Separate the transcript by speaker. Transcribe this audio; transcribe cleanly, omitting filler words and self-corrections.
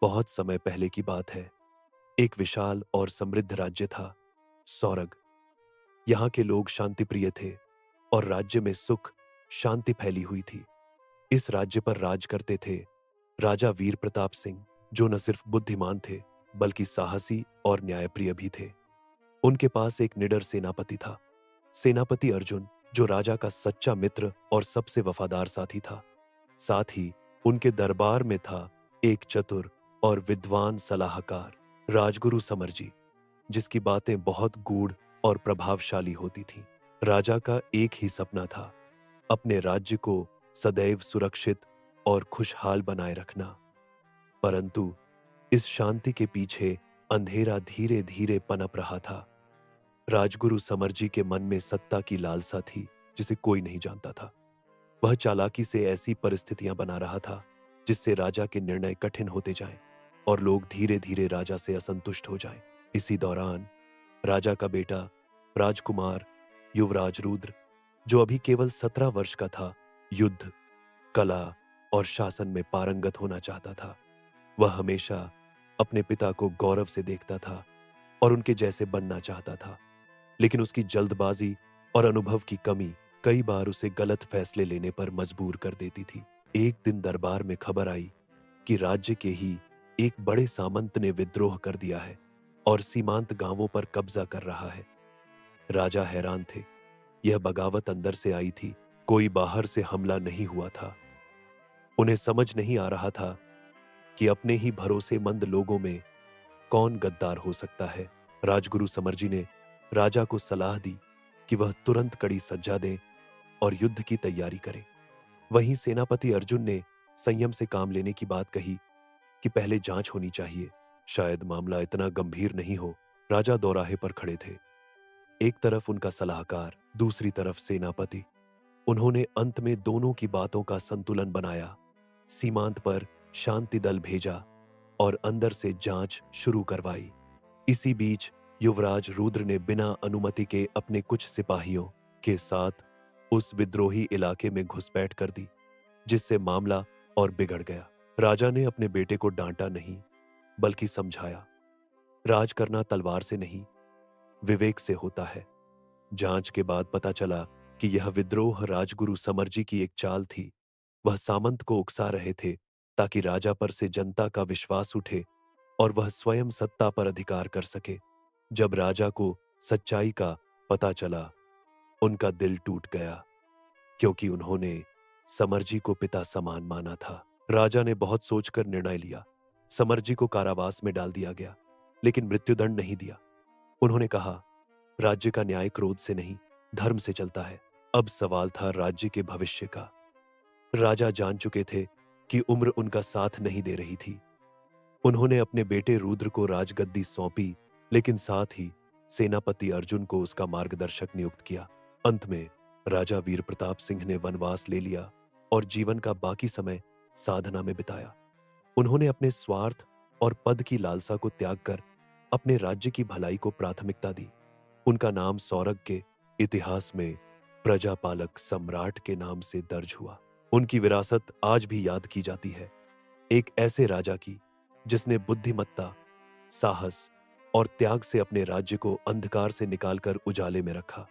Speaker 1: बहुत समय पहले की बात है। एक विशाल और समृद्ध राज्य था, सौरग। यहाँ के लोग शांतिप्रिय थे और राज्य में सुख शांति फैली हुई थी। इस राज्य पर राज करते थे राजा वीर प्रताप सिंह, जो न सिर्फ बुद्धिमान थे बल्कि साहसी और न्यायप्रिय भी थे। उनके पास एक निडर सेनापति था, सेनापति अर्जुन, जो राजा का सच्चा मित्र और सबसे वफादार साथी था। साथ ही उनके दरबार में था एक चतुर और विद्वान सलाहकार, राजगुरु समरजी, जिसकी बातें बहुत गूढ़ और प्रभावशाली होती थीं। राजा का एक ही सपना था, अपने राज्य को सदैव सुरक्षित और खुशहाल बनाए रखना। परंतु इस शांति के पीछे अंधेरा धीरे धीरे पनप रहा था। राजगुरु समरजी के मन में सत्ता की लालसा थी, जिसे कोई नहीं जानता था। वह चालाकी से ऐसी परिस्थितियां बना रहा था जिससे राजा के निर्णय कठिन होते जाएं और लोग धीरे धीरे राजा से असंतुष्ट हो जाएं। इसी दौरान राजा का बेटा राजकुमार युवराज रुद्र, जो अभी केवल 17 वर्ष का था, युद्ध, कला और शासन में पारंगत होना चाहता था। वह हमेशा अपने पिता को गौरव से देखता था और उनके जैसे बनना चाहता था, लेकिन उसकी जल्दबाजी और अनुभव की कमी कई बार उसे गलत फैसले लेने पर मजबूर कर देती थी। एक दिन दरबार में खबर आई कि राज्य के ही एक बड़े सामंत ने विद्रोह कर दिया है और सीमांत गांवों पर कब्जा कर रहा है। राजा हैरान थे। यह बगावत अंदर से आई थी, कोई बाहर से हमला नहीं हुआ था। उन्हें समझ नहीं आ रहा था कि अपने ही भरोसेमंद लोगों में कौन गद्दार हो सकता है। राजगुरु समरजी ने राजा को सलाह दी कि वह तुरंत कड़ी सज्जा दे और युद्ध की तैयारी करे। वहीं सेनापति अर्जुन ने संयम से काम लेने की बात कही कि पहले जांच होनी चाहिए, शायद मामला इतना गंभीर नहीं हो। राजा दौराहे पर खड़े थे, एक तरफ उनका सलाहकार, दूसरी तरफ सेनापति। उन्होंने अंत में दोनों की बातों का संतुलन बनाया, सीमांत पर शांति दल भेजा और अंदर से जांच शुरू करवाई। इसी बीच युवराज रुद्र ने बिना अनुमति के अपने कुछ सिपाहियों के साथ उस विद्रोही इलाके में घुसपैठ कर दी, जिससे मामला और बिगड़ गया। राजा ने अपने बेटे को डांटा नहीं, बल्कि समझाया, राज करना तलवार से नहीं, विवेक से होता है। जांच के बाद पता चला कि यह विद्रोह राजगुरु समरजी की एक चाल थी। वह सामंत को उकसा रहे थे ताकि राजा पर से जनता का विश्वास उठे और वह स्वयं सत्ता पर अधिकार कर सके। जब राजा को सच्चाई का पता चला, उनका दिल टूट गया, क्योंकि उन्होंने समरजी को पिता समान माना था। राजा ने बहुत सोचकर निर्णय लिया। समरजी को कारावास में डाल दिया गया, लेकिन मृत्युदंड नहीं दिया। उन्होंने कहा, राज्य का न्याय क्रोध से नहीं, धर्म से चलता है। अब सवाल था राज्य के भविष्य का। राजा जान चुके थे कि उम्र उनका साथ नहीं दे रही थी। उन्होंने अपने बेटे रुद्र को राजगद्दी सौंपी, लेकिन साथ ही सेनापति अर्जुन को उसका मार्गदर्शक नियुक्त किया। अंत में राजा वीर प्रताप सिंह ने वनवास ले लिया और जीवन का बाकी समय साधना में बिताया। उन्होंने अपने स्वार्थ और पद की लालसा को त्याग कर अपने राज्य की भलाई को प्राथमिकता दी। उनका नाम सौरग के इतिहास में प्रजापालक सम्राट के नाम से दर्ज हुआ। उनकी विरासत आज भी याद की जाती है, एक ऐसे राजा की जिसने बुद्धिमत्ता, साहस और त्याग से अपने राज्य को अंधकार से निकालकर उजाले में रखा।